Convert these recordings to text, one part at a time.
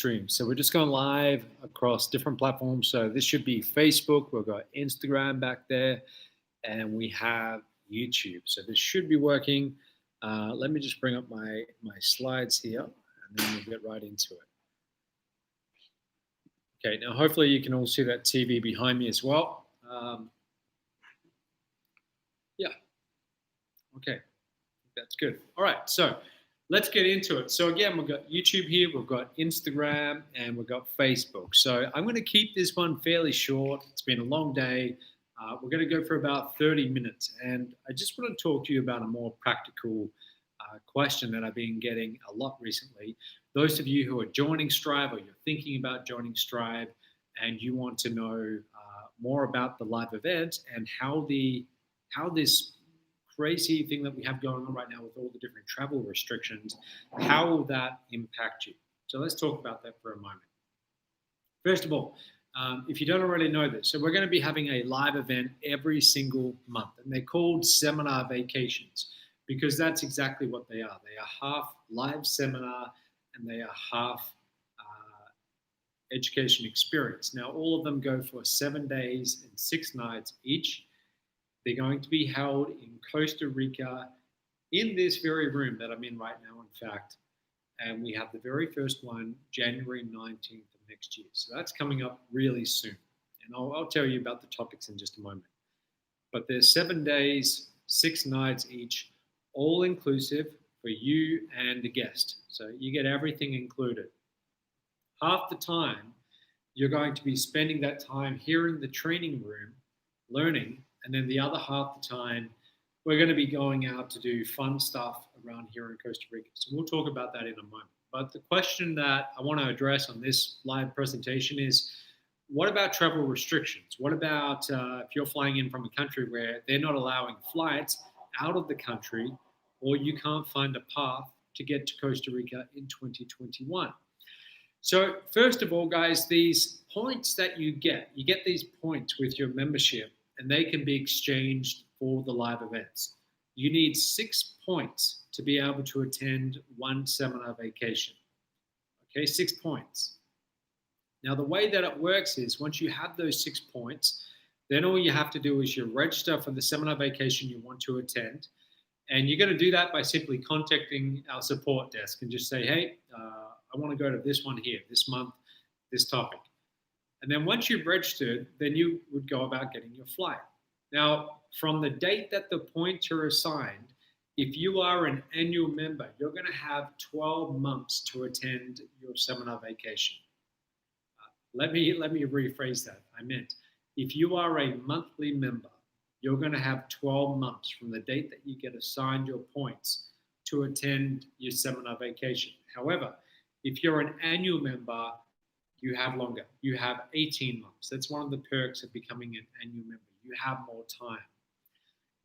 stream. So we're just going live across different platforms. So this should be Facebook. We've got Instagram back there, and we have YouTube. So this should be working. Let me just bring up my slides here, and then we'll get right into it. Okay, now hopefully you can all see that TV behind me as well. Yeah, okay, that's good. All right, so let's get into it. So again, we've got YouTube here, we've got Instagram, and we've got Facebook. So I'm going to keep this one fairly short. It's been a long day. We're going to go for about 30 minutes. And I just want to talk to you about a more practical question that I've been getting a lot recently. Those of you who are joining Strive or you're thinking about joining Strive and you want to know more about the live event and how this crazy thing that we have going on right now with all the different travel restrictions, how will that impact you? So let's talk about that for a moment. First of all, if you don't already know this, so we're going to be having a live event every single month, and they're called seminar vacations because that's exactly what they are. They are half live seminar and they are half education experience. Now, all of them go for 7 days and 6 nights each. They're going to be held in Costa Rica in this very room that I'm in right now, in fact. And we have the very first one, January 19th of next year. So that's coming up really soon. And I'll tell you about the topics in just a moment. But there's 7 days, 6 nights each, all inclusive for you and the guest. So you get everything included. Half the time, you're going to be spending that time here in the training room, learning, and then the other half the time, we're going to be going out to do fun stuff around here in Costa Rica. So we'll talk about that in a moment. But the question that I want to address on this live presentation is, what about travel restrictions? What about if you're flying in from a country where they're not allowing flights out of the country, or you can't find a path to get to Costa Rica in 2021? So first of all, guys, these points that you get these points with your membership, and they can be exchanged for the live events. You need 6 points to be able to attend one seminar vacation. Okay, 6 points. Now, the way that it works is once you have those 6 points, then all you have to do is you register for the seminar vacation you want to attend. And you're going to do that by simply contacting our support desk and just say, hey, I want to go to this one here, this month, this topic. And then once you've registered, then you would go about getting your flight. Now, from the date that the points are assigned, if you are an annual member, you're going to have 12 months to attend your seminar vacation. Let me rephrase that. I meant if you are a monthly member, you're going to have 12 months from the date that you get assigned your points to attend your seminar vacation. However, if you're an annual member, you have longer. You have 18 months. That's one of the perks of becoming an annual member. You have more time.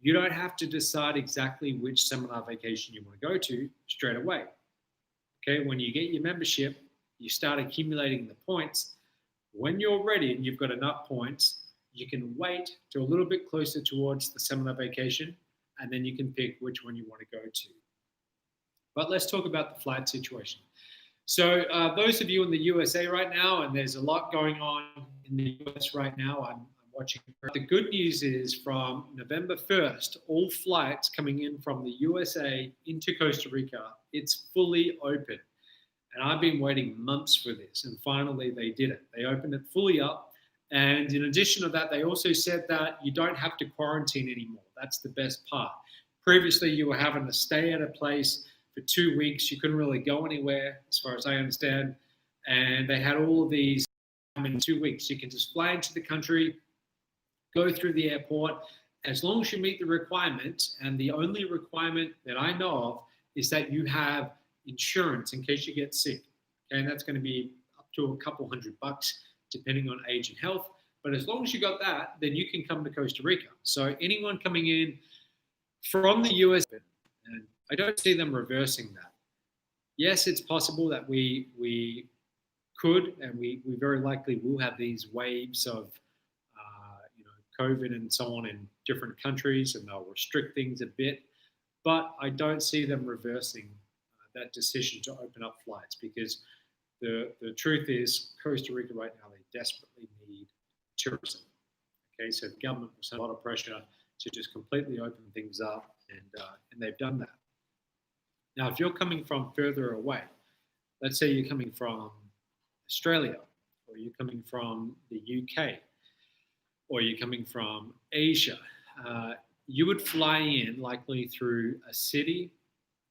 You don't have to decide exactly which seminar vacation you want to go to straight away. Okay, when you get your membership, you start accumulating the points. When you're ready and you've got enough points, you can wait till a little bit closer towards the seminar vacation, and then you can pick which one you want to go to. But let's talk about the flight situation. So those of you in the USA right now, and there's a lot going on in the US right now, I'm watching. The good news is from November 1st, all flights coming in from the USA into Costa Rica, it's fully open. And I've been waiting months for this, and finally they did it. They opened it fully up. And in addition to that, they also said that you don't have to quarantine anymore. That's the best part. Previously, you were having to stay at a place for 2 weeks. You couldn't really go anywhere, as far as I understand. And they had all of these in 2 weeks. You can just fly into the country, go through the airport, as long as you meet the requirements. And the only requirement that I know of is that you have insurance in case you get sick. Okay, and that's going to be up to a couple $100, depending on age and health. But as long as you got that, then you can come to Costa Rica. So anyone coming in from the US, and I don't see them reversing that. Yes, it's possible that we could, and we very likely will have these waves of COVID and so on in different countries, and they'll restrict things a bit. But I don't see them reversing that decision to open up flights, because the truth is Costa Rica right now, they desperately need tourism. Okay, so the government will send a lot of pressure to just completely open things up, and they've done that. Now, if you're coming from further away, let's say you're coming from Australia, or you're coming from the UK, or you're coming from Asia, you would fly in likely through a city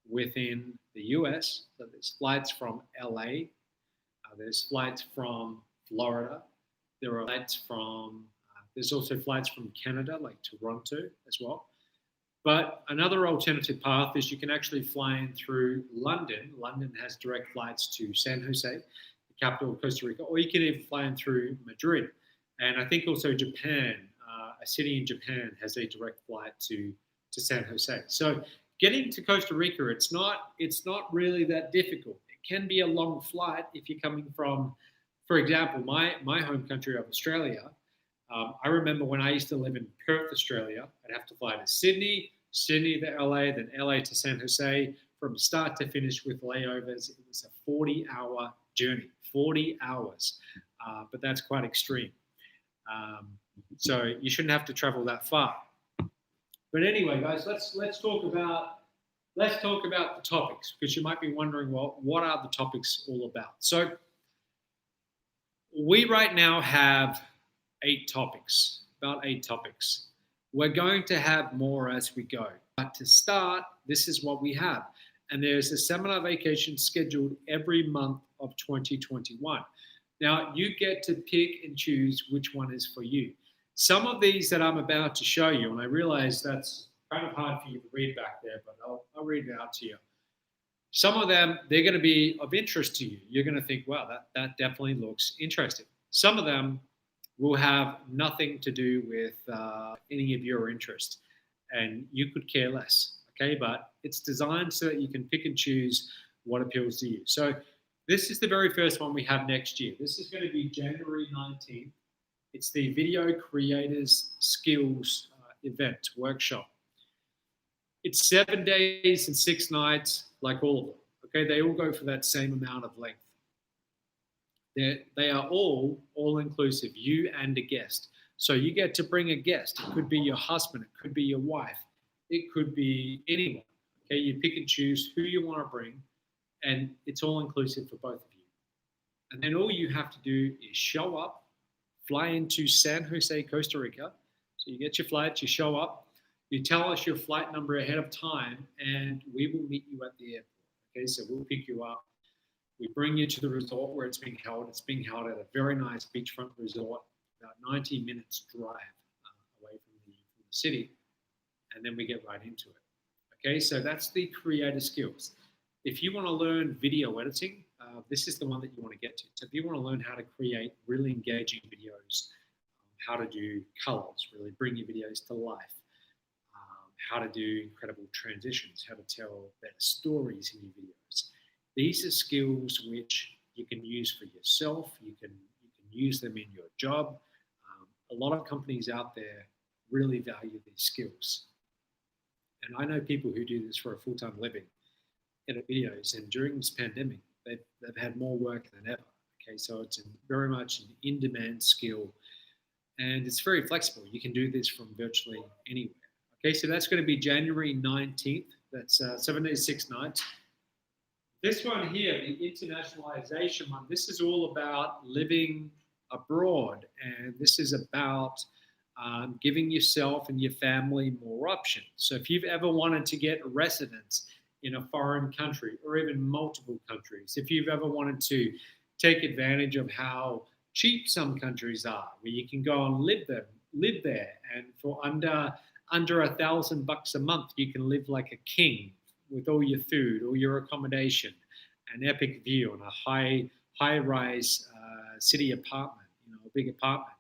within the US. So there's flights from LA, there's flights from Florida, there are flights from, there's also flights from Canada, like Toronto as well. But another alternative path is you can actually fly in through London. London has direct flights to San Jose, the capital of Costa Rica, or you can even fly in through Madrid. And I think also Japan, a city in Japan has a direct flight to San Jose. So getting to Costa Rica, it's not really that difficult. It can be a long flight if you're coming from, for example, my home country of Australia. I remember when I used to live in Perth, Australia, I'd have to fly to Sydney, Sydney to LA, then LA to San Jose, from start to finish with layovers. It was a 40-hour journey, 40 hours, but that's quite extreme. So you shouldn't have to travel that far. But anyway, guys, let's talk about the topics, because you might be wondering, well, what are the topics all about? So we right now have about eight topics. We're going to have more as we go. But to start, this is what we have. And there's a seminar vacation scheduled every month of 2021. Now, you get to pick and choose which one is for you. Some of these that I'm about to show you, and I realize that's kind of hard for you to read back there, but I'll read it out to you. Some of them, they're going to be of interest to you. You're going to think, wow, that definitely looks interesting. Some of them will have nothing to do with any of your interest, and you could care less, okay? But it's designed so that you can pick and choose what appeals to you. So this is the very first one we have next year. This is going to be January 19th. It's the Video Creators Skills event, workshop. It's 7 days and 6 nights, like all of them, okay? They all go for that same amount of length. They are all inclusive, you and a guest. So you get to bring a guest. It could be your husband, it could be your wife, it could be anyone. Okay, you pick and choose who you want to bring, and it's all inclusive for both of you. And then all you have to do is show up, fly into San Jose, Costa Rica. So you get your flight, you show up, you tell us your flight number ahead of time, and we will meet you at the airport. Okay, so we'll pick you up. We bring you to the resort where it's being held. It's being held at a very nice beachfront resort, about 90 minutes drive away from the city, and then we get right into it. Okay, so that's the creator skills. If you want to learn video editing, this is the one that you want to get to. So if you want to learn how to create really engaging videos, how to do colors, really bring your videos to life, how to do incredible transitions, how to tell better stories in your videos. These are skills which you can use for yourself. You can use them in your job. A lot of companies out there really value these skills. And I know people who do this for a full-time living, edit videos, and during this pandemic, they've had more work than ever. Okay, so it's very much an in-demand skill, and it's very flexible. You can do this from virtually anywhere. Okay, so that's going to be January 19th. That's 7 days, 6 nights. This one here, the internationalization one, this is all about living abroad, and this is about giving yourself and your family more options. So if you've ever wanted to get a residence in a foreign country or even multiple countries, if you've ever wanted to take advantage of how cheap some countries are, where you can go and live there, and for under $1,000 a month, you can live like a king with all your food, all your accommodation, an epic view on a high-rise city apartment, a big apartment.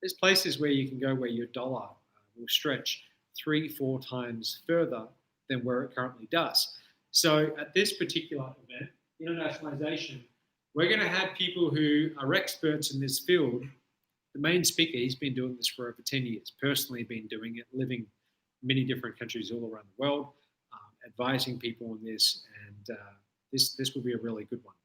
There's places where you can go where your dollar will stretch 3-4 times further than where it currently does. So at this particular event, internationalization, we're going to have people who are experts in this field. The main speaker, he's been doing this for over 10 years, personally been doing it, living in many different countries all around the world, advising people on this, and this will be a really good one.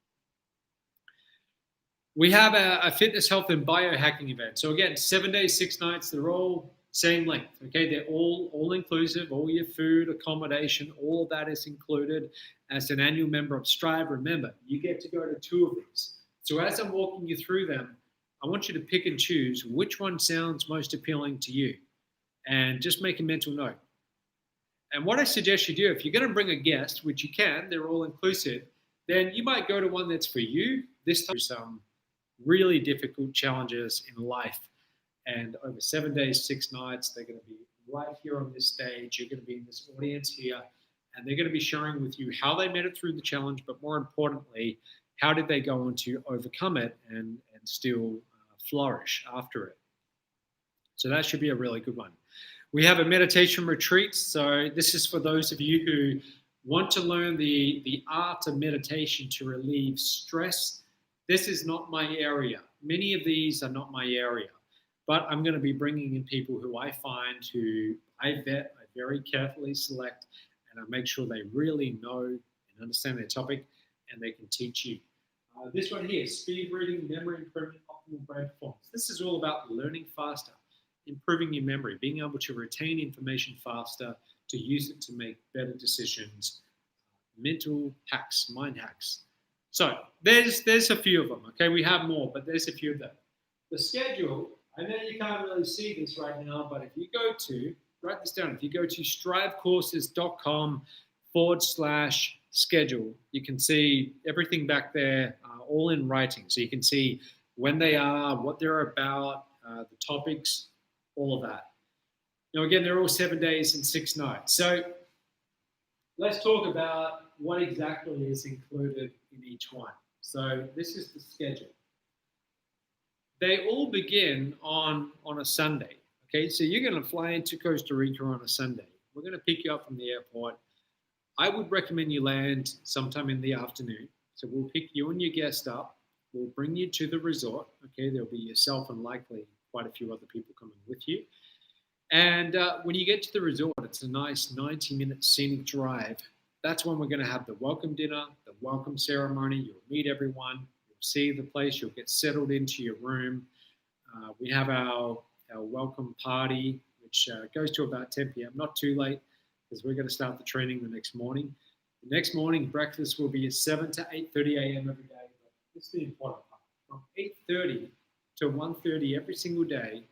We have a fitness, health, and biohacking event. So again, 7 days, 6 nights. They're all same length. Okay, they're all inclusive. All your food, accommodation, all of that is included. As an annual member of Strive, remember you get to go to 2 of these. So as I'm walking you through them, I want you to pick and choose which one sounds most appealing to you, and just make a mental note. And what I suggest you do, if you're going to bring a guest, which you can, they're all inclusive, then you might go to one that's for you. This time, some really difficult challenges in life. And over 7 days, 6 nights, they're going to be right here on this stage. You're going to be in this audience here, and they're going to be sharing with you how they made it through the challenge, but more importantly, how did they go on to overcome it and still flourish after it. So that should be a really good one. We have a meditation retreat. So this is for those of you who want to learn the art of meditation to relieve stress. This is not my area. Many of these are not my area, but I'm going to be bringing in people who I find, who I vet, I very carefully select, and I make sure they really know and understand their topic, and they can teach you. This one here, speed reading, memory improvement, optimal brain performance. This is all about learning faster, improving your memory, being able to retain information faster, to use it to make better decisions, mental hacks, mind hacks. So there's a few of them. Okay, we have more, but there's a few of them. The schedule, I know you can't really see this right now, but if you go to, write this down, if you go to strivecourses.com/schedule, you can see everything back there, all in writing. So you can see when they are, what they're about, the topics, all of that. Now, again, they're all 7 days and 6 nights. So let's talk about what exactly is included in each one. So this is the schedule. They all begin on a Sunday. Okay, so you're going to fly into Costa Rica on a Sunday. We're going to pick you up from the airport. I would recommend you land sometime in the afternoon. So we'll pick you and your guest up. We'll bring you to the resort. Okay, there'll be yourself and likely quite a few other people coming with you. And when you get to the resort, it's a nice 90-minute scenic drive. That's when we're going to have the welcome dinner, the welcome ceremony. You'll meet everyone. You'll see the place. You'll get settled into your room. We have our welcome party, which goes to about 10 p.m. Not too late, because we're going to start the training the next morning. The next morning, breakfast will be at 7 to 8:30 a.m. every day. But this is the important part. From 8:30 to 1:30 every single day,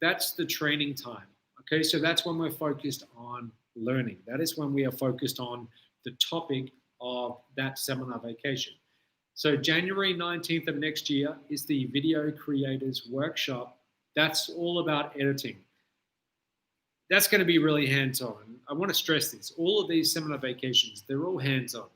that's the training time. Okay, so that's when we're focused on learning. That is when we are focused on the topic of that seminar vacation. So January 19th of next year is the Video Creators Workshop. That's all about editing. That's going to be really hands-on. I want to stress this. All of these seminar vacations, they're all hands-on.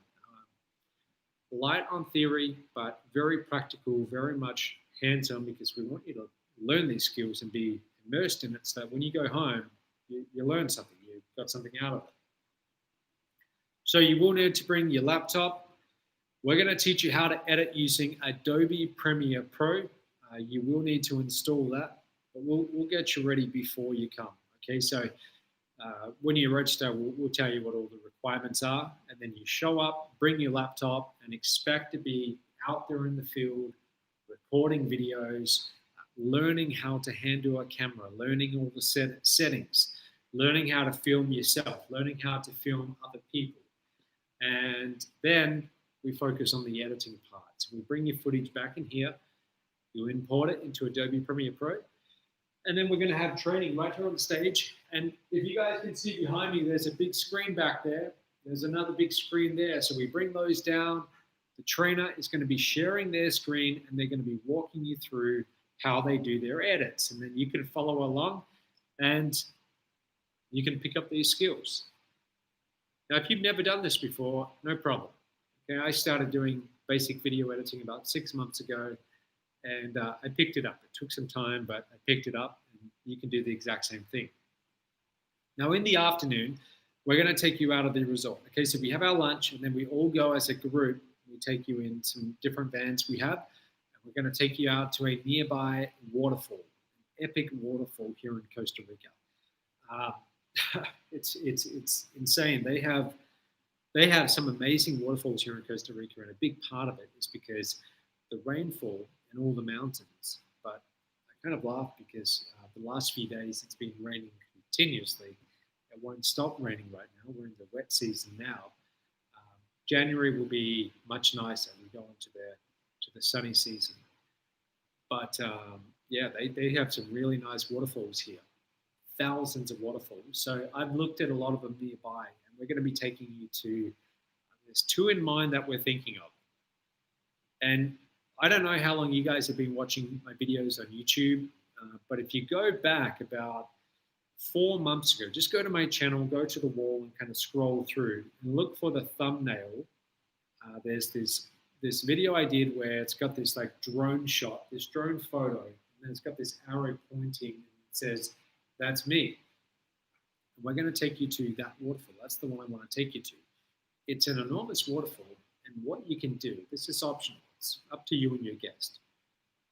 Light on theory, but very practical, very much hands-on, because we want you to learn these skills and be immersed in it, so that when you go home, you learn something, you got something out of it. So you will need to bring your laptop. We're going to teach you how to edit using Adobe Premiere Pro. You will need to install that, but we'll get you ready before you come. Okay, so when you register, we'll tell you what all the requirements are, and then you show up, bring your laptop, and expect to be out there in the field, recording videos, learning how to handle a camera, learning all the settings, learning how to film yourself, learning how to film other people. And then we focus on the editing part. So we bring your footage back in here, you import it into Adobe Premiere Pro, and then we're going to have training right here on the stage. And if you guys can see behind me, there's a big screen back there. There's another big screen there. So we bring those down. The trainer is going to be sharing their screen, and they're going to be walking you through how they do their edits. And then you can follow along and you can pick up these skills. Now, if you've never done this before, no problem. Okay, I started doing basic video editing about 6 months ago, and I picked it up. It took some time, but I picked it up, and you can do the exact same thing. Now, in the afternoon, we're going to take you out of the resort. Okay, so we have our lunch, and then we all go as a group. We take you in some different vans we have, and we're going to take you out to a nearby waterfall, an epic waterfall here in Costa Rica. It's insane. They have some amazing waterfalls here in Costa Rica, and a big part of it is because the rainfall and all the mountains. But I kind of laugh because the last few days it's been raining continuously. It won't stop raining right now. We're in the wet season now. January will be much nicer. We go into the sunny season. But yeah, they have some really nice waterfalls here, thousands of waterfalls. So I've looked at a lot of them nearby, and we're going to be taking you to. There's two in mind that we're thinking of, and I don't know how long you guys have been watching my videos on YouTube, but if you go back about 4 months ago, just go to my channel, go to the wall, and kind of scroll through and look for the thumbnail. There's this video I did where it's got this like drone shot, this drone photo, and then it's got this arrow pointing and it says, "That's me." And we're going to take you to that waterfall. That's the one I want to take you to. It's an enormous waterfall, and what you can do, this is optional, it's up to you and your guest.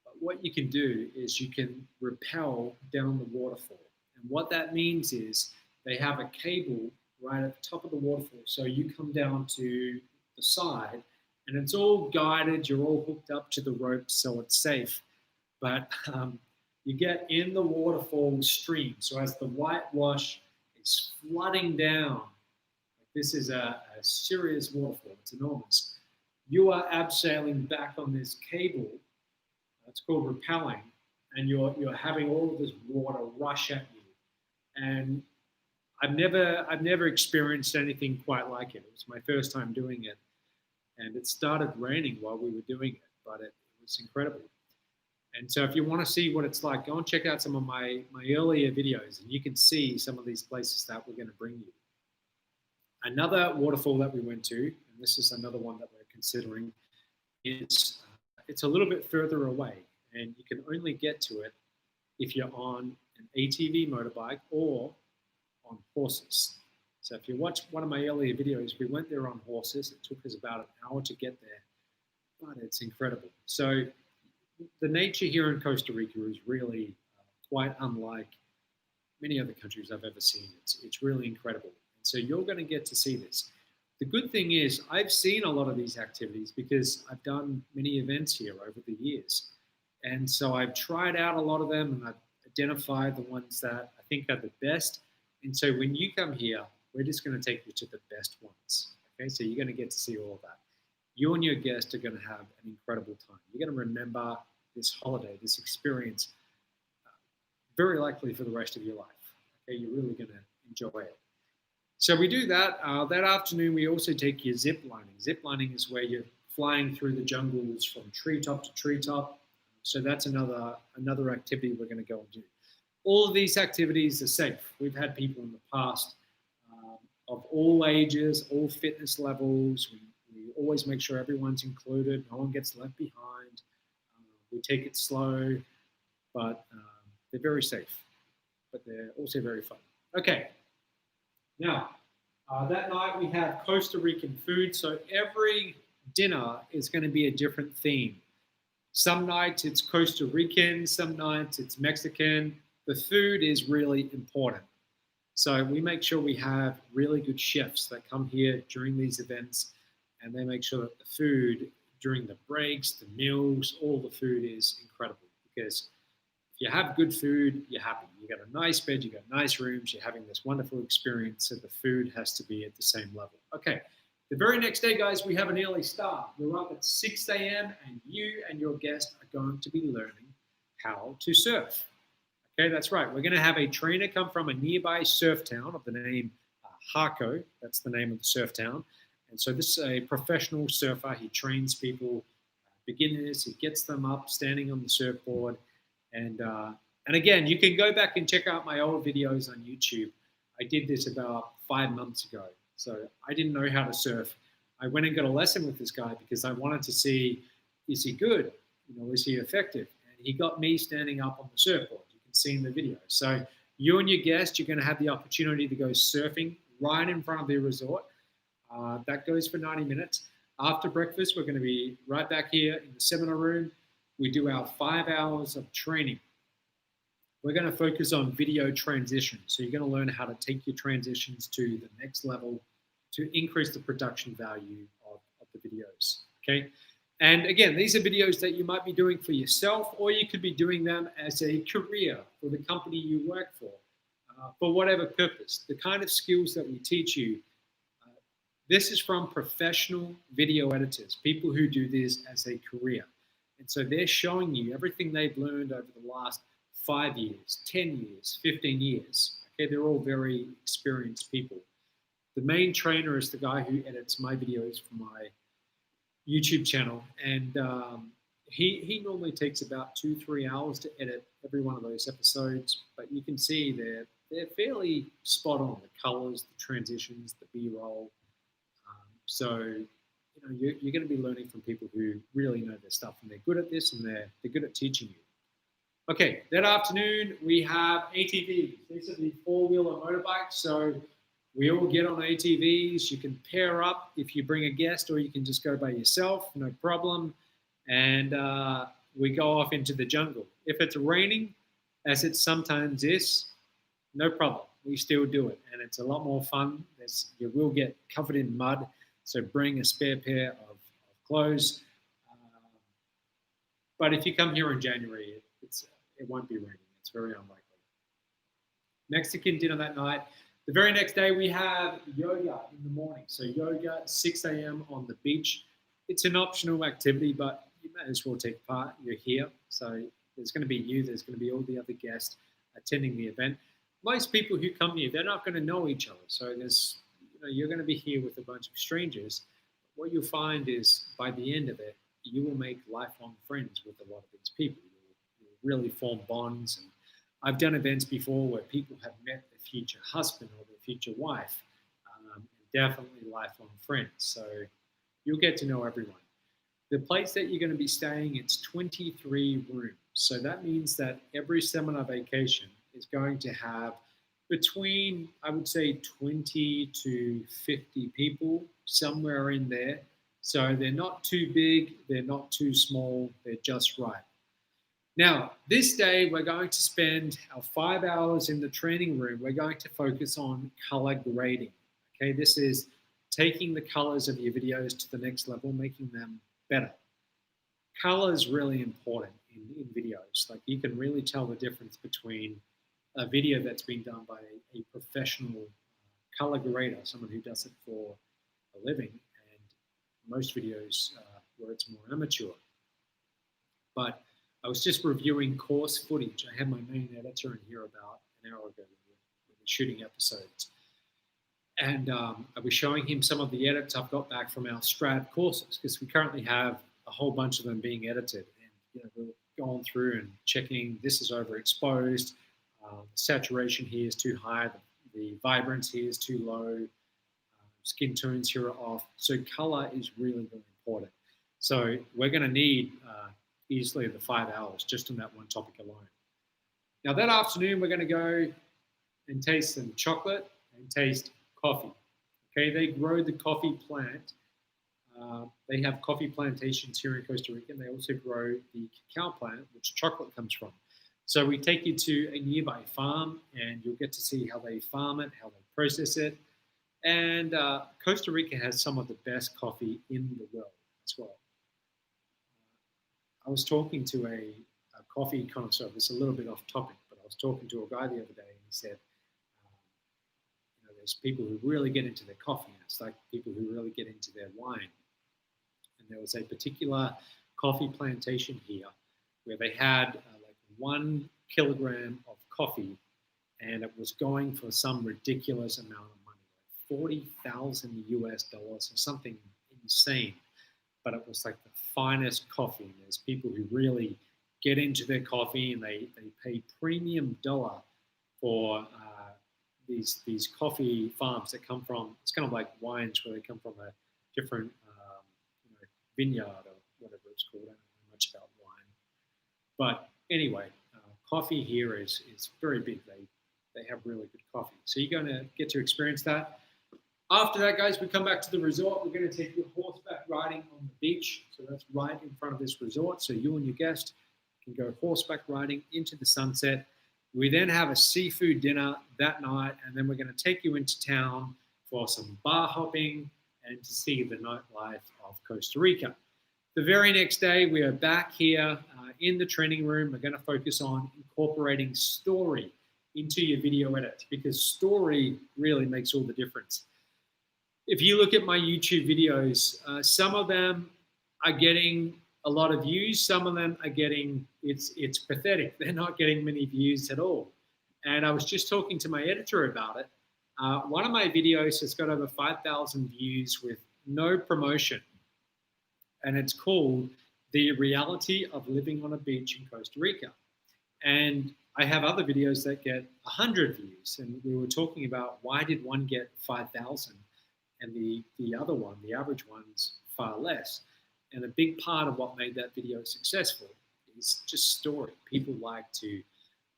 But what you can do is you can rappel down the waterfall. And what that means is they have a cable right at the top of the waterfall. So you come down to the side, and it's all guided. You're all hooked up to the rope, so it's safe. But you get in the waterfall stream. So as the whitewash is flooding down, this is a serious waterfall. It's enormous. You are abseiling back on this cable. It's called rappelling, and you're having all of this water rush at you. And I've never experienced anything quite like it. It was my first time doing it, and it started raining while we were doing it, but it was incredible. And so if you want to see what it's like, go and check out some of my earlier videos, and you can see some of these places that we're going to bring you. Another waterfall that we went to, and this is another one that we're considering, is it's a little bit further away, and you can only get to it if you're on an ATV motorbike or on horses. So if you watch one of my earlier videos, we went there on horses. It took us about an hour to get there, but it's incredible. So the nature here in Costa Rica is really quite unlike many other countries I've ever seen. It's really incredible. And so you're going to get to see this. The good thing is I've seen a lot of these activities because I've done many events here over the years. And so I've tried out a lot of them, and I've identified the ones that I think are the best. And so when you come here, we're just going to take you to the best ones. Okay, so you're going to get to see all of that. You and your guest are going to have an incredible time. You're going to remember this holiday, this experience, very likely for the rest of your life. Okay, you're really going to enjoy it. So we do that. That afternoon, we also take you zip lining. Zip lining is where you're flying through the jungles from treetop to treetop. So that's another activity we're going to go and do. All of these activities are safe. We've had people in the past of all ages, all fitness levels. We always make sure everyone's included. No one gets left behind. We take it slow, but they're very safe. But they're also very fun. Okay. Now, that night we have Costa Rican food. So every dinner is going to be a different theme. Some nights it's Costa Rican, some nights it's Mexican. The food is really important. So we make sure we have really good chefs that come here during these events, and they make sure that the food during the breaks, the meals, all the food is incredible. Because if you have good food, you're happy. You got a nice bed, you got nice rooms, you're having this wonderful experience, so the food has to be at the same level. Okay, the very next day, guys, we have an early start. We're up at 6 a.m. and you and your guest are going to be learning how to surf. Okay, that's right. We're going to have a trainer come from a nearby surf town of the name Jaco. That's the name of the surf town. And so this is a professional surfer. He trains people, beginners. He gets them up, standing on the surfboard. And again, you can go back and check out my old videos on YouTube. I did this about 5 months ago. So I didn't know how to surf. I went and got a lesson with this guy because I wanted to see, is he good? Is he effective? And he got me standing up on the surfboard. You can see in the video. So you and your guest, you're going to have the opportunity to go surfing right in front of the resort. That goes for 90 minutes. After breakfast, we're going to be right back here in the seminar room. We do our 5 hours of training. We're going to focus on video transition. So you're going to learn how to take your transitions to the next level to increase the production value of the videos. Okay. And again, these are videos that you might be doing for yourself, or you could be doing them as a career for the company you work for whatever purpose. The kind of skills that we teach you, this is from professional video editors, people who do this as a career. And so they're showing you everything they've learned over the last 5 years, 10 years, 15 years. Okay, they're all very experienced people. The main trainer is the guy who edits my videos for my YouTube channel, and he normally takes about 2-3 hours to edit every one of those episodes. But you can see they're fairly spot on. The colors, the transitions, the B-roll. So you're going to be learning from people who really know their stuff, and they're good at this, and they're good at teaching you. Okay, that afternoon we have ATVs. These are the four-wheeler motorbikes. So we all get on ATVs. You can pair up if you bring a guest, or you can just go by yourself, no problem. And we go off into the jungle. If it's raining, as it sometimes is, no problem. We still do it, and it's a lot more fun. You will get covered in mud, so bring a spare pair of clothes. But if you come here in January, it won't be raining. It's very unlikely. Mexican dinner that night. The very next day, we have yoga in the morning. So yoga, 6 a.m. on the beach. It's an optional activity, but you may as well take part. You're here. So there's going to be you. There's going to be all the other guests attending the event. Most people who come here, they're not going to know each other. So you're going to be here with a bunch of strangers. What you'll find is by the end of it, you will make lifelong friends with a lot of these people. You'll really form bonds. And I've done events before where people have met their future husband or their future wife, and definitely lifelong friends. So you'll get to know everyone. The place that you're going to be staying, it's 23 rooms. So that means that every seminar vacation is going to have between, I would say, 20 to 50 people, somewhere in there. So they're not too big, they're not too small, they're just right. Now, this day, we're going to spend our 5 hours in the training room. We're going to focus on color grading. Okay, this is taking the colors of your videos to the next level, making them better. Color is really important in videos. Like, you can really tell the difference between a video that's been done by a professional color grader, someone who does it for a living, and most videos where it's more amateur. But I was just reviewing course footage. I had my main editor in here about an hour ago when we were shooting episodes. And I was showing him some of the edits I've got back from our Strad courses, because we currently have a whole bunch of them being edited. And we're going through and checking, this is overexposed, the saturation here is too high, the vibrance here is too low, skin tones here are off. So color is really, really important. So we're going to need easily the 5 hours just on that one topic alone. Now that afternoon, we're going to go and taste some chocolate and taste coffee. Okay, they grow the coffee plant. They have coffee plantations here in Costa Rica, and they also grow the cacao plant, which chocolate comes from. So we take you to a nearby farm, and you'll get to see how they farm it, how they process it. And Costa Rica has some of the best coffee in the world as well. I was talking to a coffee connoisseur. It's a little bit off topic, but I was talking to a guy the other day, and he said, there's people who really get into their coffee, and it's like people who really get into their wine. And there was a particular coffee plantation here where they had 1 kilogram of coffee, and it was going for some ridiculous amount of money, like $40,000 US or something insane. But it was like the finest coffee. And there's people who really get into their coffee, and they pay premium dollar for these coffee farms that come from, it's kind of like wines where they come from a different vineyard or whatever it's called. I don't know much about wine. But anyway, coffee here is very big. They have really good coffee. So you're going to get to experience that. After that, guys, we come back to the resort. We're going to take you horseback riding on the beach. So that's right in front of this resort. So you and your guest can go horseback riding into the sunset. We then have a seafood dinner that night, and then we're going to take you into town for some bar hopping and to see the nightlife of Costa Rica. The very next day, we are back here in the training room. We're going to focus on incorporating story into your video edit, because story really makes all the difference. If you look at my YouTube videos, some of them are getting a lot of views. Some of them are getting, it's pathetic. They're not getting many views at all. And I was just talking to my editor about it. One of my videos has got over 5,000 views with no promotion. And it's called The Reality of Living on a Beach in Costa Rica. And I have other videos that get 100 views. And we were talking about why did one get 5,000 and the other one, the average one's far less. And a big part of what made that video successful is just story. People like to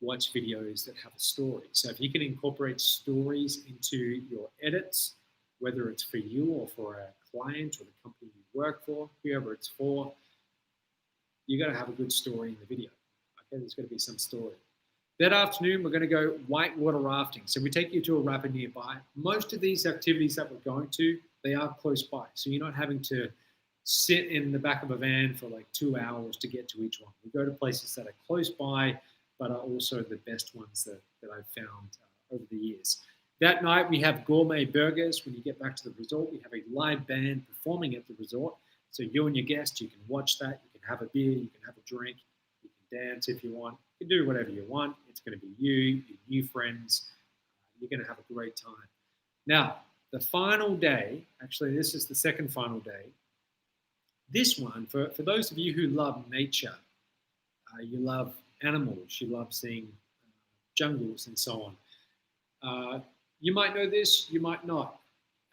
watch videos that have a story. So if you can incorporate stories into your edits, whether it's for you or for a client or the company you work for, whoever it's for, you got to have a good story in the video. Okay, there's got to be some story. That afternoon, we're going to go whitewater rafting. So we take you to a rapid nearby. Most of these activities that we're going to, they are close by. So you're not having to sit in the back of a van for like 2 hours to get to each one. We go to places that are close by, but are also the best ones that I've found over the years. That night, we have gourmet burgers. When you get back to the resort, we have a live band performing at the resort. So you and your guest, you can watch that. You can have a beer. You can have a drink. You can dance if you want. You can do whatever you want. It's going to be you, your new friends. You're going to have a great time. Now, the final day, actually, this is the second final day. This one, for those of you who love nature, you love animals, you love seeing jungles and so on. You might know this, you might not.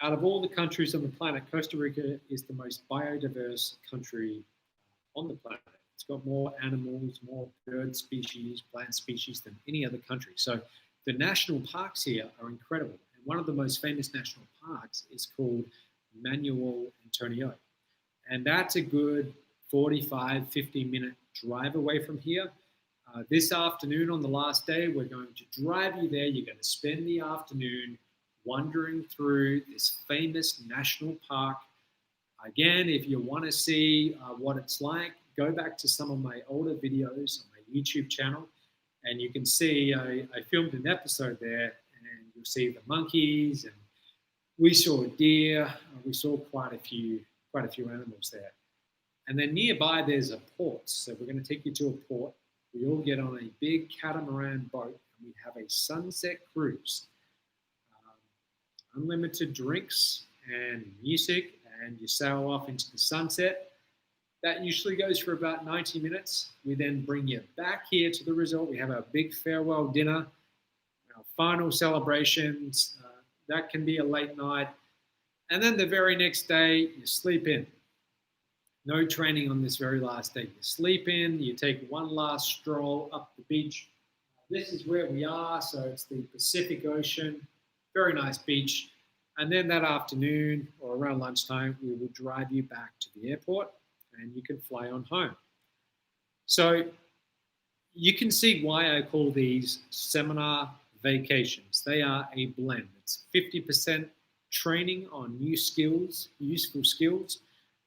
Out of all the countries on the planet, Costa Rica is the most biodiverse country on the planet. It's got more animals, more bird species, plant species than any other country. So the national parks here are incredible. And one of the most famous national parks is called Manuel Antonio. And that's a good 45, 50-minute drive away from here. This afternoon on the last day, we're going to drive you there. You're going to spend the afternoon wandering through this famous national park. Again, if you want to see what it's like, go back to some of my older videos on my YouTube channel, and you can see I filmed an episode there, and you'll see the monkeys, and we saw deer. We saw quite a few animals there. And then nearby, there's a port. So we're going to take you to a port. We all get on a big catamaran boat, and we have a sunset cruise. Unlimited drinks and music, and you sail off into the sunset. That usually goes for about 90 minutes. We then bring you back here to the resort. We have our big farewell dinner, our final celebrations. That can be a late night. And then the very next day, you sleep in. No training on this very last day. You sleep in, you take one last stroll up the beach. This is where we are, so it's the Pacific Ocean. Very nice beach. And then that afternoon or around lunchtime, we will drive you back to the airport and you can fly on home. So you can see why I call these seminar vacations. They are a blend. It's 50% training on new skills, useful skills,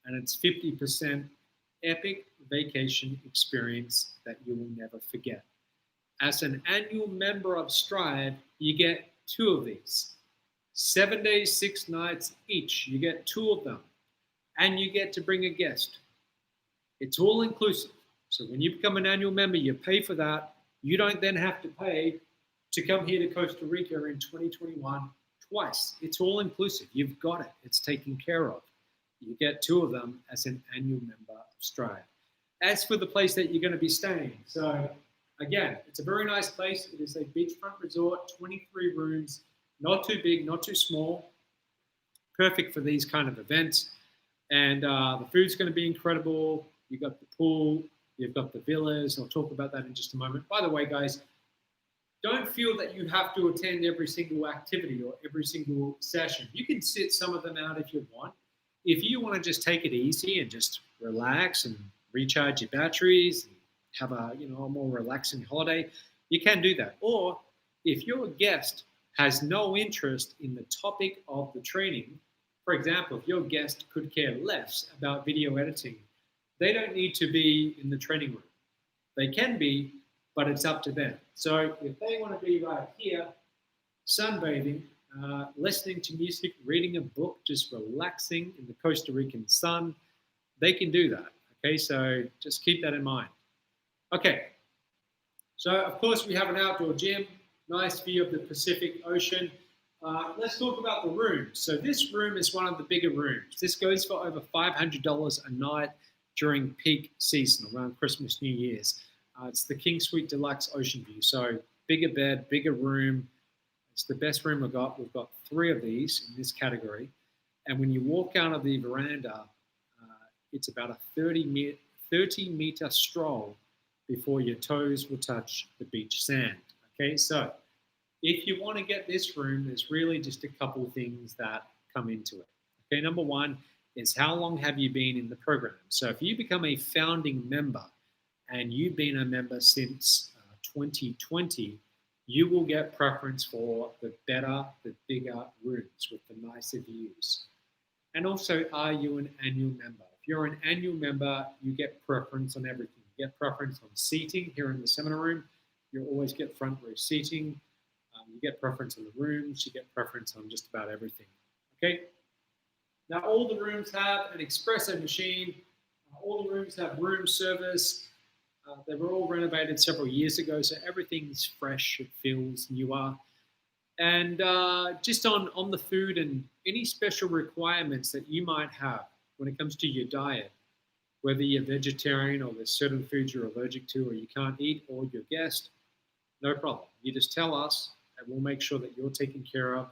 and it's 50% epic vacation experience that you will never forget. As an annual member of Strive, you get 2 of these. 7 days, 6 nights each. You get 2 of them. And you get to bring a guest. It's all inclusive. So when you become an annual member, you pay for that. You don't then have to pay to come here to Costa Rica in 2021 twice. It's all inclusive. You've got it. It's taken care of. You get 2 of them as an annual member of Strive. As for the place that you're going to be staying, so again, it's a very nice place. It is a beachfront resort, 23 rooms, not too big, not too small. Perfect for these kind of events. And the food's going to be incredible. You've got the pool, you've got the villas. I'll talk about that in just a moment. By the way, guys, don't feel that you have to attend every single activity or every single session. You can sit some of them out if you want. If you want to just take it easy and just relax and recharge your batteries and have a more relaxing holiday, you can do that. Or if your guest has no interest in the topic of the training, for example, if your guest could care less about video editing, They don't need to be in the training room. They can be, but it's up to them. So if they want to be right here, sunbathing, listening to music, reading a book, just relaxing in the Costa Rican sun, they can do that. Okay, so just keep that in mind. Okay, so of course we have an outdoor gym, nice view of the Pacific Ocean. Let's talk about the rooms. So this room is one of the bigger rooms. This goes for over $500 a night during peak season, around Christmas, New Year's. It's the King Suite Deluxe Ocean View. So bigger bed, bigger room. It's the best room we've got. We've got 3 of these in this category. And when you walk out of the veranda, it's about a 30-meter stroll before your toes will touch the beach sand. Okay, so if you want to get this room, there's really just a couple of things that come into it. Okay, number one is how long have you been in the program? So if you become a founding member and you've been a member since 2020, you will get preference for the better, the bigger rooms with the nicer views. And also, are you an annual member? If you're an annual member, you get preference on everything. You get preference on seating here in the seminar room. You always get front row seating. You get preference on the rooms. You get preference on just about everything. Okay. Now, all the rooms have an espresso machine. All the rooms have room service. They were all renovated several years ago, so everything's fresh. It feels newer. And just on the food and any special requirements that you might have when it comes to your diet, whether you're vegetarian or there's certain foods you're allergic to or you can't eat, or your guest, no problem. You just tell us and we'll make sure that you're taken care of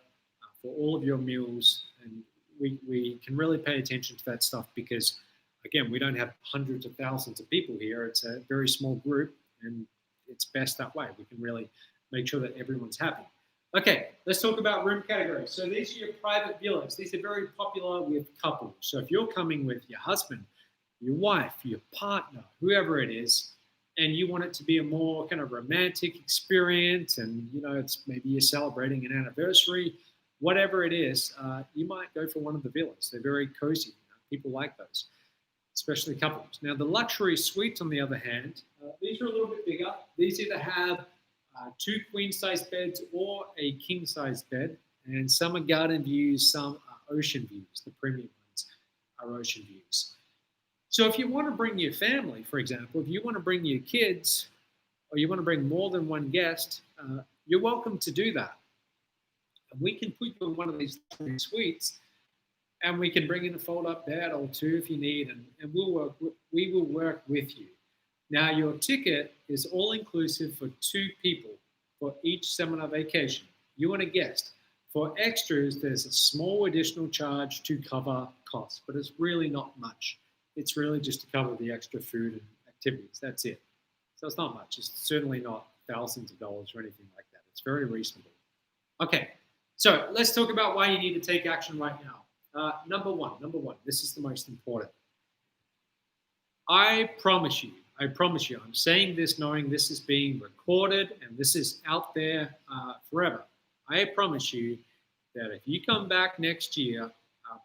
for all of your meals. And we can really pay attention to that stuff because, again, we don't have hundreds of thousands of people here. It's a very small group, and it's best that way. We can really make sure that everyone's happy. Okay, let's talk about room categories. So these are your private villas. These are very popular with couples. So if you're coming with your husband, your wife, your partner, whoever it is, and you want it to be a more kind of romantic experience, and it's maybe you're celebrating an anniversary, whatever it is, you might go for one of the villas. They're very cozy. People like those, especially couples. Now, the luxury suites, on the other hand, these are a little bit bigger. These either have 2 queen-size beds or a king-size bed, and some are garden views, some are ocean views. The premium ones are ocean views. So if you want to bring your family, for example, if you want to bring your kids, or you want to bring more than one guest, you're welcome to do that. And we can put you in one of these suites, and we can bring in a fold-up bed or 2 if you need, and we will work with you. Now, your ticket is all-inclusive for 2 people for each seminar vacation. You and a guest. For extras, there's a small additional charge to cover costs, but it's really not much. It's really just to cover the extra food and activities. That's it. So it's not much. It's certainly not thousands of dollars or anything like that. It's very reasonable. Okay, so let's talk about why you need to take action right now. Number one, this is the most important. I promise you, I'm saying this knowing this is being recorded and this is out there forever. I promise you that if you come back next year,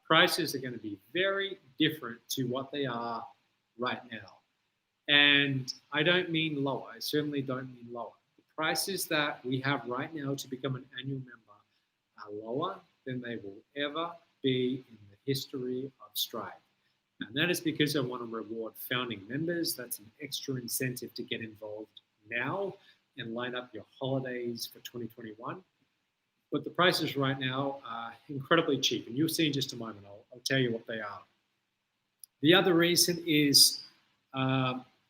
prices are going to be very different to what they are right now. And I don't mean lower. I certainly don't mean lower. The prices that we have right now to become an annual member are lower than they will ever be in the history of Strive. And that is because I want to reward founding members. That's an extra incentive to get involved now and line up your holidays for 2021. But the prices right now are incredibly cheap, and you'll see in just a moment. I'll tell you what they are. The other reason is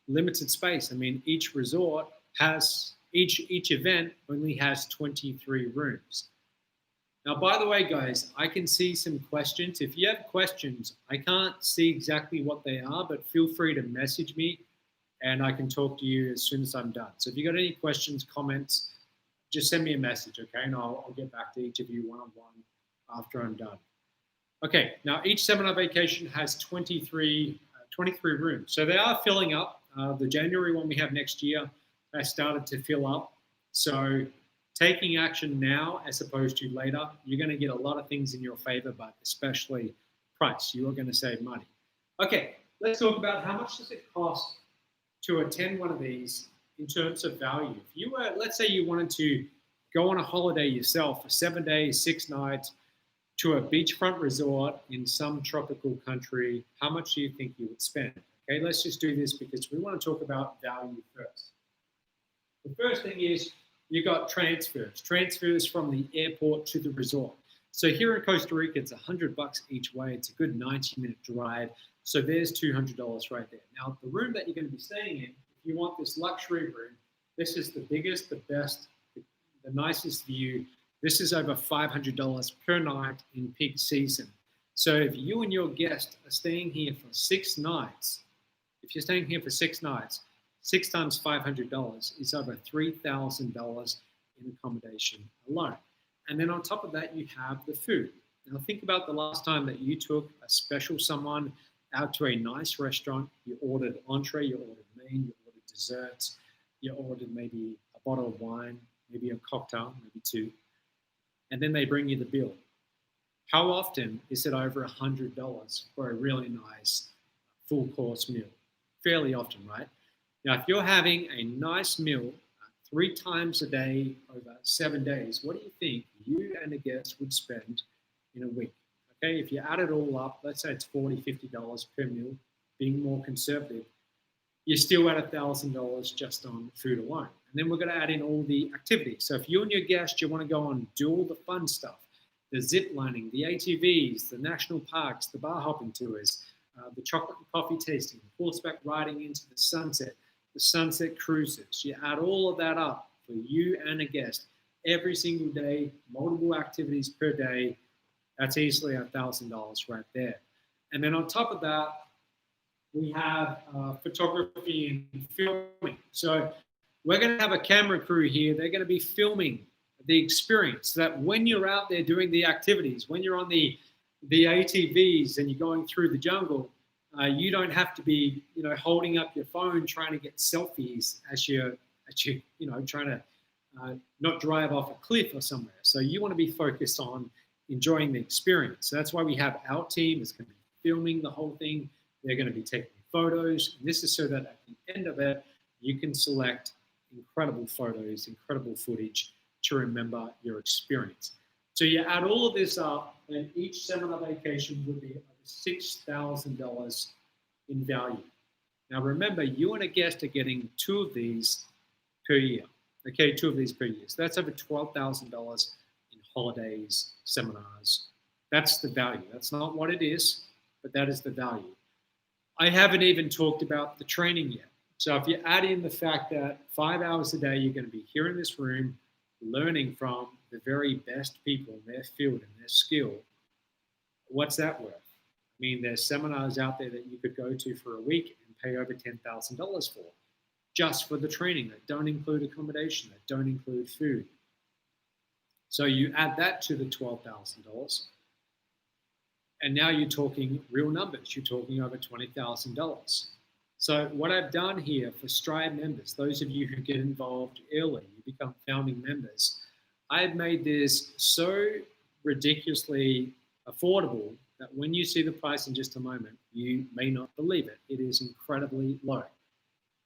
limited space. I mean, each resort has, each event only has 23 rooms. Now, by the way, guys, I can see some questions. If you have questions, I can't see exactly what they are, but feel free to message me, and I can talk to you as soon as I'm done. So if you got any questions, comments, just send me a message, okay? And I'll get back to each of you one-on-one after I'm done. Okay, now each seminar vacation has 23 rooms. So they are filling up. The January one we have next year has started to fill up. So taking action now as opposed to later, you're going to get a lot of things in your favor, but especially price. You are going to save money. Okay, let's talk about how much does it cost to attend one of these in terms of value. If you were, let's say you wanted to go on a holiday yourself for 7 days, 6 nights to a beachfront resort in some tropical country, how much do you think you would spend? Okay, let's just do this because we want to talk about value first. The first thing is you got transfers from the airport to the resort. So here in Costa Rica, it's $100 each way. It's a good 90-minute drive. So there's $200 right there. Now, the room that you're going to be staying in, if you want this luxury room, this is the biggest, the best, the nicest view. This is over $500 per night in peak season. So if you and your guest are staying here for 6 nights, if you're staying here for 6 nights, 6 times $500 is over $3,000 in accommodation alone. And then on top of that, you have the food. Now think about the last time that you took a special someone out to a nice restaurant. You ordered entree, you ordered main, you ordered desserts, you ordered maybe a bottle of wine, maybe a cocktail, maybe 2. And then they bring you the bill. How often is it over $100 for a really nice full course meal? Fairly often, right? Now, if you're having a nice meal 3 times a day over 7 days, what do you think you and a guest would spend in a week? Okay, if you add it all up, let's say it's $40, $50 per meal, being more conservative, you're still at $1,000 just on food alone. And then we're going to add in all the activities. So if you and your guest, you want to go on, do all the fun stuff, the zip lining, the ATVs, the national parks, the bar hopping tours, the chocolate and coffee tasting, horseback riding into the sunset cruises. You add all of that up for you and a guest every single day, multiple activities per day. That's easily $1,000 right there. And then on top of that, we have photography and filming. So we're going to have a camera crew here. They're going to be filming the experience so that when you're out there doing the activities, when you're on the ATVs and you're going through the jungle, you don't have to be, holding up your phone trying to get selfies as you're trying to not drive off a cliff or somewhere. So you want to be focused on enjoying the experience. So that's why we have our team is going to be filming the whole thing. They're going to be taking photos. And this is so that at the end of it, you can select incredible photos, incredible footage to remember your experience. So you add all of this up, and each seminar vacation would be $6,000 in value. Now remember, you and a guest are getting 2 of these per year. Okay, 2 of these per year. So that's over $12,000 in holidays, seminars. That's the value. That's not what it is, but that is the value. I haven't even talked about the training yet. So if you add in the fact that 5 hours a day, you're going to be here in this room learning from the very best people in their field and their skill, what's that worth? I mean, there's seminars out there that you could go to for a week and pay over $10,000 for, just for the training that don't include accommodation, that don't include food. So you add that to the $12,000, and now you're talking real numbers. You're talking over $20,000. So what I've done here for Stride members, those of you who get involved early, you become founding members, I've made this so ridiculously affordable that when you see the price in just a moment, you may not believe it. It is incredibly low.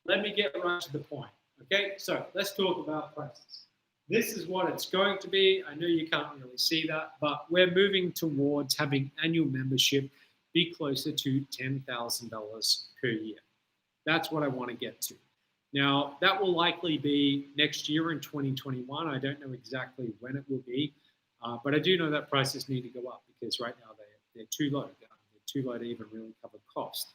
Let me get right to the point. Okay, so let's talk about prices. This is what it's going to be. I know you can't really see that, but we're moving towards having annual membership be closer to $10,000 per year. That's what I want to get to. Now, that will likely be next year in 2021. I don't know exactly when it will be, but I do know that prices need to go up because right now they're too low. They're too low to even really cover cost.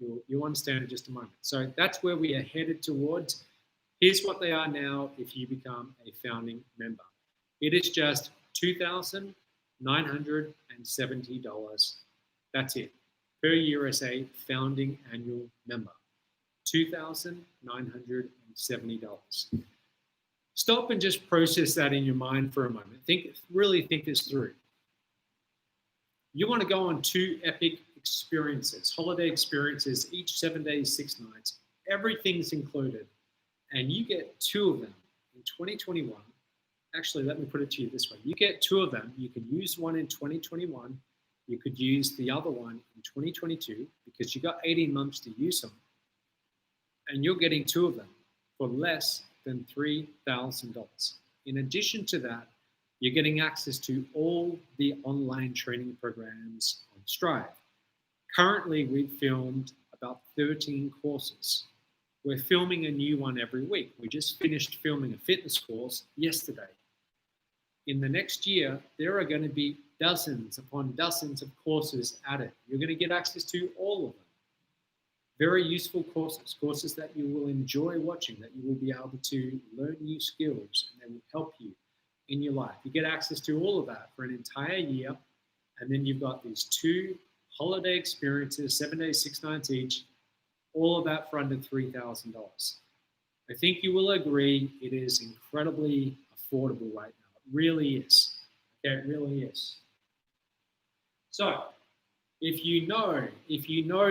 You'll understand in just a moment. So that's where we are headed towards. Here's what they are now if you become a founding member. It is just $2,970. That's it, per year as a founding annual member. $2,970. Stop and just process that in your mind for a moment. Really think this through. You want to go on 2 epic experiences, holiday experiences, each 7 days, 6 nights. Everything's included. And you get 2 of them in 2021. Actually, let me put it to you this way. You get 2 of them. You can use one in 2021 You could use the other one in 2022 because you got 18 months to use them, and you're getting two of them for less than $3,000. In addition to that, you're getting access to all the online training programs on Strive. Currently, we've filmed about 13 courses. We're filming a new one every week. We just finished filming a fitness course yesterday. In the next year, there are going to be dozens upon dozens of courses added. You're going to get access to all of them. Very useful courses that you will enjoy watching, that you will be able to learn new skills, and they will help you in your life. You get access to all of that for an entire year, and then you've got these 2 holiday experiences, 7 days, 6 nights each, all of that for under $3,000. I think you will agree it is incredibly affordable right now. It really is. Okay, it really is. So, if you know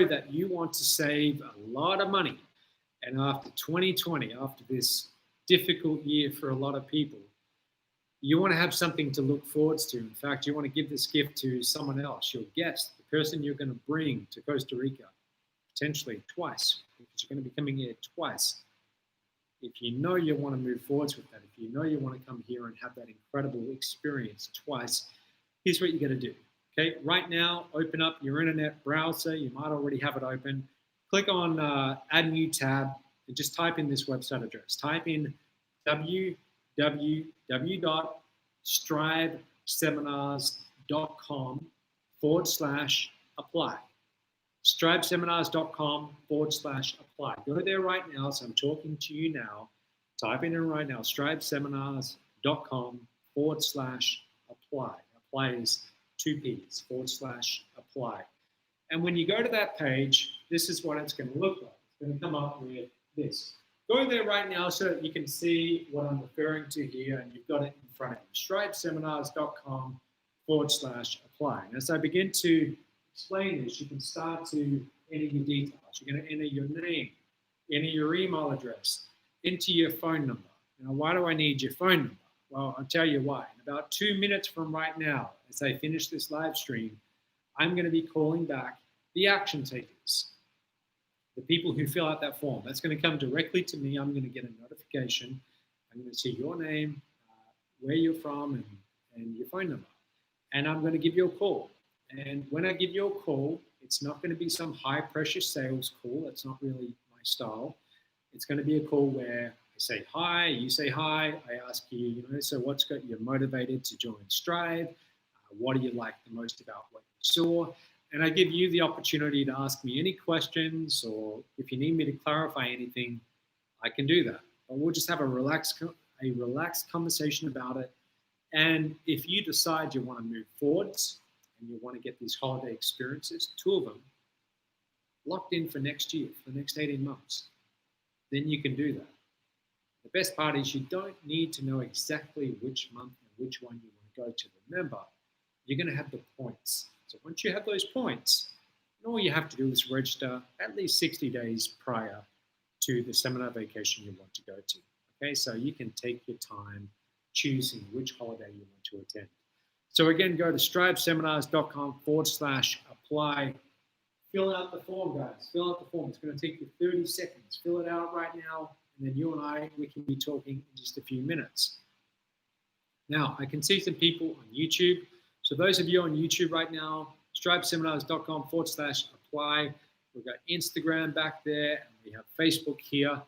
that you want to save a lot of money, and after 2020, after this difficult year for a lot of people, you want to have something to look forward to. In fact, you want to give this gift to someone else, your guest, the person you're going to bring to Costa Rica, potentially twice, because you're going to be coming here twice. If you know you want to move forwards with that, if you know you want to come here and have that incredible experience twice, here's what you got to do. Okay, right now, open up your internet browser. You might already have it open. Click on Add New Tab and just type in this website address. Type in www.striveseminars.com/apply. striveseminars.com/apply. Go there right now. So I'm talking to you now. Type in right now, striveseminars.com/apply. Apply is 2 P's, /apply. And when you go to that page, this is what it's going to look like. It's going to come up with this. Go there right now so that you can see what I'm referring to here, and you've got it in front of you. striveseminars.com/apply. And as I begin to explain this, you can start to enter your details. You're going to enter your name, enter your email address, enter your phone number. Now, why do I need your phone number? Well, I'll tell you why. In about 2 minutes from right now, as I finish this live stream, I'm going to be calling back the action takers, the people who fill out that form. That's going to come directly to me. I'm going to get a notification. I'm going to see your name, where you're from, and your phone number. And I'm going to give you a call. And when I give you a call, it's not going to be some high-pressure sales call. That's not really my style. It's going to be a call where I say hi, you say hi, I ask you, so what's got you motivated to join Strive? What do you like the most about what you saw? And I give you the opportunity to ask me any questions, or if you need me to clarify anything, I can do that. But we'll just have a relaxed conversation about it. And if you decide you want to move forwards and you want to get these holiday experiences, 2 of them, locked in for next year, for the next 18 months, then you can do that. The best part is you don't need to know exactly which month and which one you want to go to. Remember, you're going to have the points. So once you have those points, all you have to do is register at least 60 days prior to the seminar vacation you want to go to. Okay, so you can take your time choosing which holiday you want to attend. So again, go to striveseminars.com/apply. Fill out the form, guys. Fill out the form. It's going to take you 30 seconds. Fill it out right now, and then you and we can be talking in just a few minutes. Now, I can see some people on YouTube. So those of you on YouTube right now, striveseminars.com/apply. We've got Instagram back there, and we have Facebook here.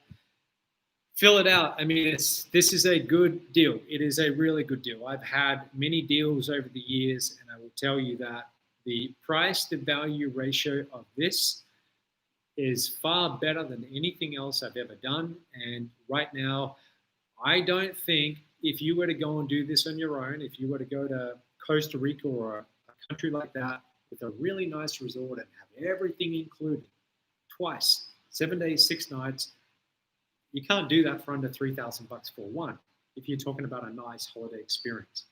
Fill it out. I mean, this is a good deal. It is a really good deal. I've had many deals over the years, and I will tell you that the price to value ratio of this is far better than anything else I've ever done. And right now, I don't think if you were to go and do this on your own, if you were to go to Costa Rica or a country like that with a really nice resort and have everything included twice, 7 days, 6 nights, you can't do that for under $3,000 for one. If you're talking about a nice holiday experience,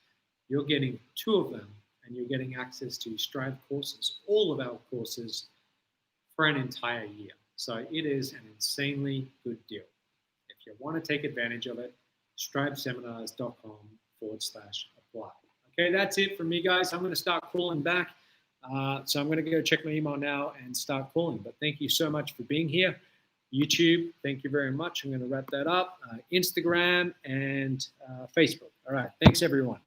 you're getting 2 of them, and you're getting access to Strive courses, all of our courses, for an entire year. So it is an insanely good deal. If you want to take advantage of it, striveseminars.com/apply. Okay, that's it from me, guys. I'm going to start calling back So I'm going to go check my email now and start calling. But thank you so much for being here. YouTube, thank you very much. I'm going to wrap that up. Instagram and Facebook. All right. Thanks, everyone.